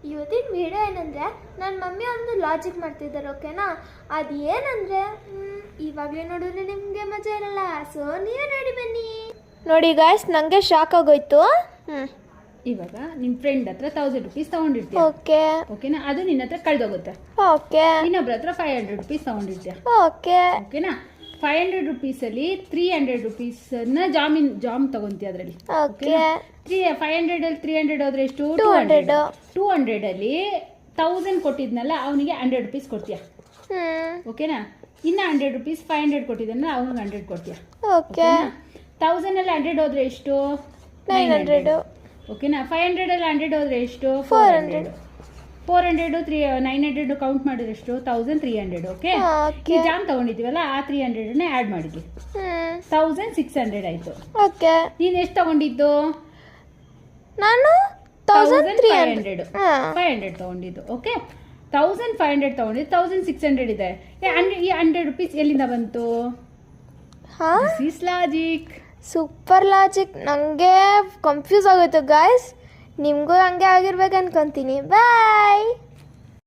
ಇವತ್ತಿನ ವಿಡಿಯೋ ಏನಂದರೆ ನನ್ನ ಮಮ್ಮಿ ಒಂದು ಲಾಜಿಕ್ ಮಾಡ್ತಿದ್ದಾರೆ, ಓಕೆನಾ? ಅದು ಏನಂದರೆ ಇವಾಗಲೇ ನೋಡಿದ್ರೆ ನಿಮಗೆ ಮಜಾ ಇರಲ್ಲ, ಸೊ ನೀವೇ ನೋಡಿ ಬನ್ನಿ. ನೋಡಿ ಗಾಯ್ಸ್, ನನಗೆ ಶಾಕ್ ಆಗೋಯ್ತು. ಇವಾಗ ನಿಮ್ಮ ಫ್ರೆಂಡ್ ಹತ್ರ 1000 ರೂಪೀಸ್ ತಗೊಂಡಿರ್ತೀಯ, ಓಕೆ ಓಕೆನಾ? ಅದು ನಿನ್ನ ಹತ್ರ ಕಳ್ದೋಗುತ್ತೆ. ಓಕೆ. ಇನ್ನೊಬ್ರ ಹತ್ರ 500 ರೂಪೀಸ್ ತಗೊಂಡಿರ್ತೀಯ, ಓಕೆ. ಓಕೆನಾ? 500 ರೂಪೀಸಲ್ಲಿ 300 ರೂಪೀಸನ್ನ ಜಾಮ್ ತಗೊಂತೀಯ ಅದರಲ್ಲಿ, ಓಕೆ. 500 ಅಲ್ಲಿ 300 ಹೋದ್ರೆ ಎಷ್ಟು? 200. 200 ಅಲ್ಲಿ 1000 ಕೊಟ್ಟಿದ್ನಲ್ಲ ಅವನಿಗೆ 100 ರೂಪೀಸ್ ಕೊಡ್ತೀಯ, ಓಕೆನಾ? ಇನ್ನು 100 ರೂಪೀಸ್ 500 ಕೊಟ್ಟಿದ್ದನ್ನ ಅವನಿಗೆ 100 ಕೊಡ್ತೀಯ, ಓಕೆ. 1000 ಅಲ್ಲಿ 100 ಹೋದ್ರೆ ಎಷ್ಟು? 900. ಓಕೆನಾ? 500 ಅಲ್ಲಿ 100 ಹೋದ್ರೆ ಎಷ್ಟು? 400. 900 ಕೌಂಟ್ ಮಾಡಿದ್ರೆ ಎಷ್ಟು? 1300. ಓಕೆ. ಓಕೆ. ಈ ಜಾಮ್ ತಗೊಂಡಿದ್ದೀವಲ್ಲ ಆ 300 ಆ್ಯಡ್ ಮಾಡಿದ್ವಿ, 1600 ಆಯಿತು. ಓಕೆ. ನೀನು ಎಷ್ಟು ತಗೊಂಡಿದ್ದು? ನಾನು 1300. 500 ತಗೊಂಡಿದ್ದು, ಓಕೆ. 1500 ತಗೊಂಡಿದ್ದು, 1600 ಇದೆ. ಈ 100 ರೂಪೀಸ್ ಎಲ್ಲಿಂದ ಬಂತು? This is logic. Super logic. ನನಗೆ ಕನ್ಫ್ಯೂಸ್ ಆಗೋಯ್ತು ಗಾಯ್ಸ್, ನಿಮಗೂ ಹಂಗೆ ಆಗಿರ್ಬೇಕು ಅನ್ಕೊತೀನಿ. ಬಾಯ್.